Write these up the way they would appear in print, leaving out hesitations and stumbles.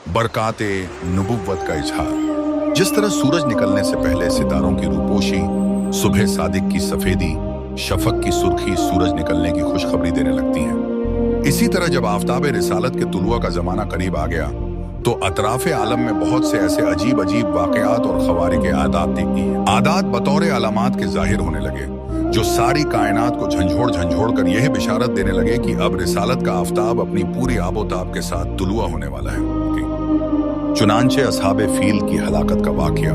बरकाते नबुव्वत का इजहार। जिस तरह सूरज निकलने से पहले सितारों की रूपोशी, सुबह सादिक की सफेदी, शफक की सुर्खी सूरज निकलने की खुशखबरी देने लगती हैं, इसी तरह जब आफताब रिसालत के तुलुआ का जमाना करीब आ गया तो अतराफे आलम में बहुत से ऐसे अजीब अजीब वाकयात और खवारिक आदात देखती हैं। आदात बतौर अलामात के जाहिर होने लगे जो सारी कायनात को झंझोड़ झंझोड़ कर यह बिशारत देने लगे कि अब रिसालत का आफताब अपनी पूरी आबोताब के साथ तुलुआ होने वाला है। चुनांचे असहाबे फील की हलाकत का वाकया,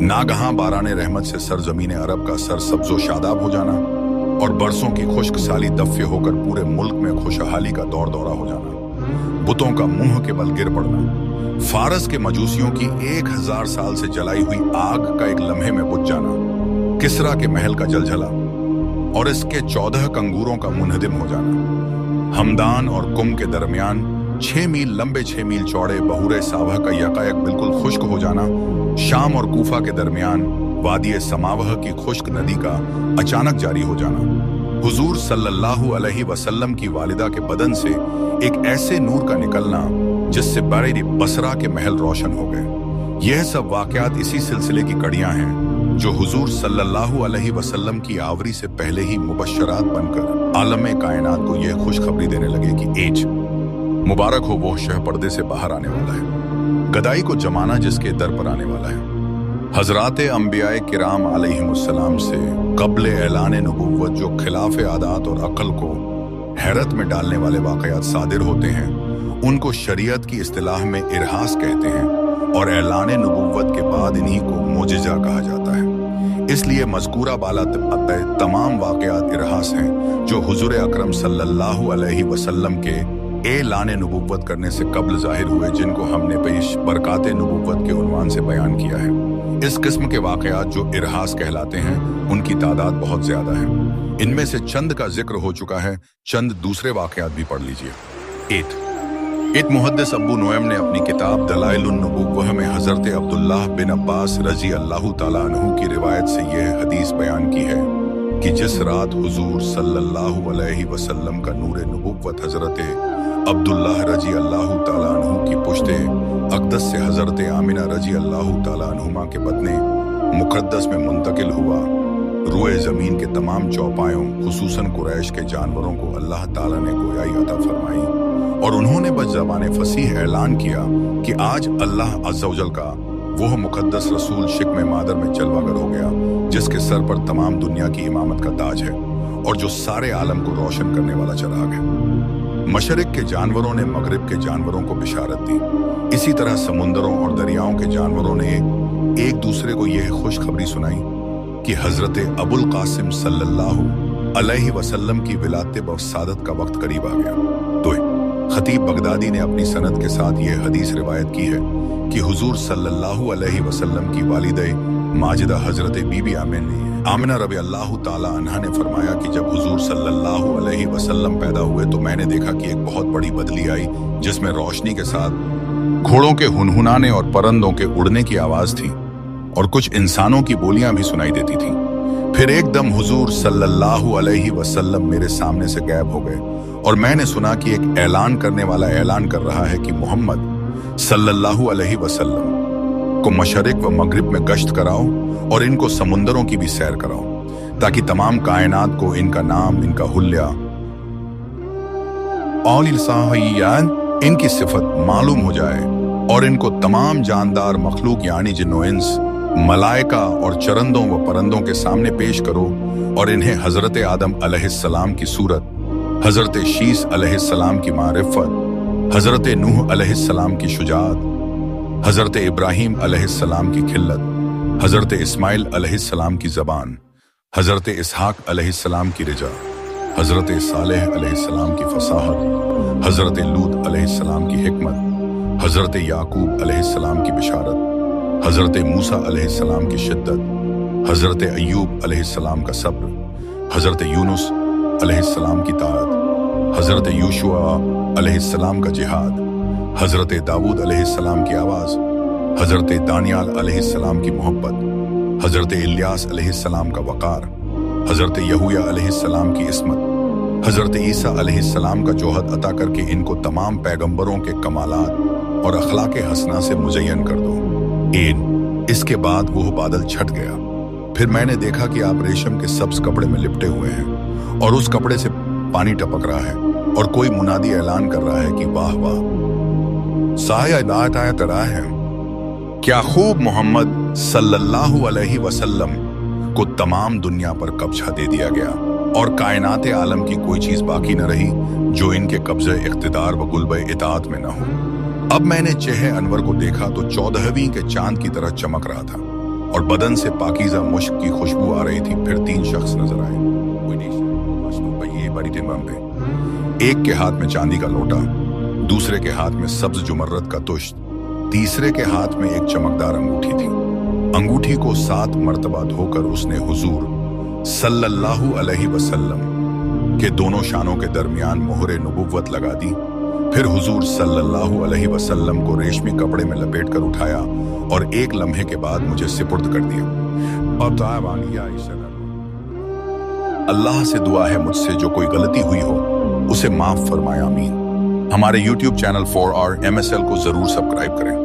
नागहां बाराने रहमत से सरजमीन अरब का सर सब्जो शादाब हो जाना और बरसों की खुश्क साली दफ़े होकर पूरे मुल्क में खुशहाली का दौर दौरा हो जाना, बुतों का मुंह के बल गिर पड़ना, फारस के मजूसियों की 1000 साल से जलाई हुई आग का एक लम्हे में बुझ जाना, किसरा के महल का जलझला और इसके 14 कंगूरों का मुनहदिम हो जाना, हमदान और कुम के दरमियान 6 मील लंबे 6 मील चौड़े बहुरे सावह का यकायक बिल्कुल खुश्क हो जाना, शाम और कूफा के दरमियान वादी समावह की खुश्क नदी का अचानक जारी हो जाना, हुजूर सल्लल्लाहु अलैहि वसल्लम की वालिदा के बदन से एक ऐसे नूर का निकलना जिससे बरेरी बसरा के महल रोशन हो गए। यह सब वाकयात इसी सिलसिले की कड़ियां हैं जो हुजूर सल्लल्लाहु अलैहि वसल्लम की आवरी से पहले ही मुबश्शरात बनकर आलम कायनात को यह खुशखबरी देने लगे कि एज मुबारक हो वो शह पर्दे से बाहर आने वाला है, गदाई को जमाना जिसके दर पर आने वाला है। हजराते अंबियाए किराम अलैहिमुस्सलाम से कब्ल ऐलान नबुव्वत जो खिलाफ आदात और अक्ल को हैरत में डालने वाले वाकयात सादिर होते हैं, उनको शरीयत की इस्तिलाह में इरहास कहते हैं और ऐलान नबुव्वत के बाद इन्हीं को मोजिजा कहा जाता है। इसलिए मज़कूरा बाला तमाम वाकयात इरहास हैं जो हुजूर अकरम सल्लल्लाहु अलैहि वसल्लम के ऐलान नबुव्वत करने से कब्ल जाहिर हुए, जिनको हमने पेश बरकाते नबुव्वत के उन्वान से बयान किया है। इस किस्म के वाकयात जो इरहास कहलाते हैं उनकी तादाद बहुत ज्यादा है। इनमें से चंद का जिक्र हो चुका है, चंद दूसरे वाकयात भी पढ़ लीजिए। एट मुहद्दिस अबू नुएम ने अपनी किताब दलाइलुन नबुव्वह में हजरत अब्दुल्लाह बिन अब्बास रजी अल्लाह तआला अन्हु की रिवायत से यह हदीस बयान की है कि जिस रात हुजूर सल्लल्लाहु अलैहि वसल्लम का नूर नबुव्वत हजरत अब्दुल्लाह रजी अल्लाह तआला अन्हु की पुश्ते अक़दस से हजरत आमिना रजी अल्लाह तआला अन्हुमा के बदने मुक़द्दस में मुंतकिल हुआ, रुए ज़मीन के तमाम चौपायों खुसूसन कुरैश के जानवरों को अल्लाह ताला ने गोयाई अता फरमाई और उन्होंने बस ज़बान फसीह ऐलान किया कि आज अल्लाह अज़्ज़ा वजल का वह मुक़द्दस रसूल शिक्म मादर में जलवागर हो गया जिसके सर पर तमाम दुनिया की इमामत का ताज है और जो सारे आलम को रोशन करने वाला चिराग है। मशरिक के जानवरों ने मगरिब के जानवरों को बिशारत दी, इसी तरह समुंदरों और दरियाओं के जानवरों ने एक दूसरे को यह खुशखबरी सुनाई कि हजरत अबुल कासिम सल्लल्लाहु अलैहि वसल्लम की विलादत बसादत का वक्त करीब आ गया। तो खतीब बगदादी ने अपनी सनद के साथ यह हदीस रिवायत की है कि हुजूर सल्लल्लाहु अलैहि वसल्लम की वालिदा माजिदा हजरत बीबी आमिना रबी अल्लाह ताला अन्हा ने फरमाया कि जब हुजूर सल्लल्लाहु अलैहि वसल्लम पैदा हुए तो मैंने देखा कि एक बहुत बड़ी बदली आई जिसमें रोशनी के साथ घोड़ों के हुनहुनाने और परंदों के उड़ने की आवाज थी और कुछ इंसानों की बोलियां भी सुनाई देती थी। फिर एकदम हुजूर सल्लल्लाहु अलैहि वसल्लम मेरे सामने से गायब हो गए और मैंने सुना कि एक ऐलान करने वाला ऐलान कर रहा है कि मोहम्मद सल्लल्लाहु अलैहि वसल्लम को मशरिक व मगरिब में गश्त कराओ और इनको समुंदरों की भी सैर कराओ ताकि तमाम कायनात को इनका नाम, इनका हुल्या और इनकी सिफत मालूम हो जाए और इनको तमाम जानदार मखलूक यानी जिन्नो इंस, मलाइका और चरंदों व परंदों के सामने पेश करो और इन्हें हजरत आदम अलैहिस्सलाम की सूरत, हजरत शीस अलैहिस्सलाम की मारिफत, हजरत नूह अलैहिस्सलाम की शुजाअत, हजरत इब्राहीम अलैहिस्सलाम की खिल्लत, हजरत इस्माइल अलैहिस्सलाम की ज़बान, हजरत इसहाक अलैहिस्सलाम की रिजा, हजरत सालेह अलैहिस्सलाम की फसाहत, हजरत लूत अलैहिस्सलाम की हिकमत, हजरत याकूब अलैहिस्सलाम की बिशारत, हजरत मूसा अलैहिस्सलाम की शिद्दत, हजरत अय्यूब अलैहिस्सलाम का सब्र, हजरत यूनुस अलैहिस्सलाम की ताकत, हजरत यूशुआ अलैहिस्सलाम का जिहाद, हजरत दाऊद अलैहिस्सलाम की आवाज़, हजरत दानियाल अलैहिस्सलाम की मोहब्बत, हजरत इलियास अलैहिस्सलाम का वक़ार, हजरत यहूया अलैहिस्सलाम की इस्मत, हजरत ईसा अलैहिस्सलाम का जोहद अता करके इनको तमाम पैगंबरों के कमालात और अखलाक हसना से मुजय्यन कर दो। इसके बाद वो बादल छट गया। फिर मैंने देखा कि आप रेशम के सब्ज कपड़े में लिपटे हुए हैं और उस कपड़े से पानी टपक रहा है और कोई मुनादी ऐलान कर रहा है कि वाह वाह, साया दात आया तरा है। क्या खूब मोहम्मद सल्लल्लाहु अलैहि वसल्लम को तमाम दुनिया पर कब्जा दे दिया गया और कायनात आलम की कोई चीज बाकी न रही जो इनके कब्जे इख्तिदार व गुलबे इताअत में न हो। अब मैंने चेहे अनवर को देखा तो 14वीं के चांद की तरह चमक रहा था और बदन से पाकीज़ा मुश्क की खुशबू आ रही थी। फिर 3 शख्स नजर आए। एक के हाथ में चांदी का लोटा, दूसरे के हाथ में सब्ज जुमर्रत का तुश्त, तीसरे के हाथ में एक चमकदार अंगूठी थी। अंगूठी को 7 मर्तबा धोकर उसने हुजूर सल्लल्लाहु अलैहि वसल्लम के दोनों शानों के दरमियान मोहरे नबुव्वत लगा दी। फिर हुजूर सल्लल्लाहु अलैहि वसल्लम को रेशमी कपड़े में लपेट कर उठाया और एक लम्हे के बाद मुझे सिपुर्द कर दिया। अल्लाह से दुआ है मुझसे जो कोई गलती हुई हो उसे माफ फरमाया, आमीन। हमारे YouTube चैनल 4R MSL को जरूर सब्सक्राइब करें।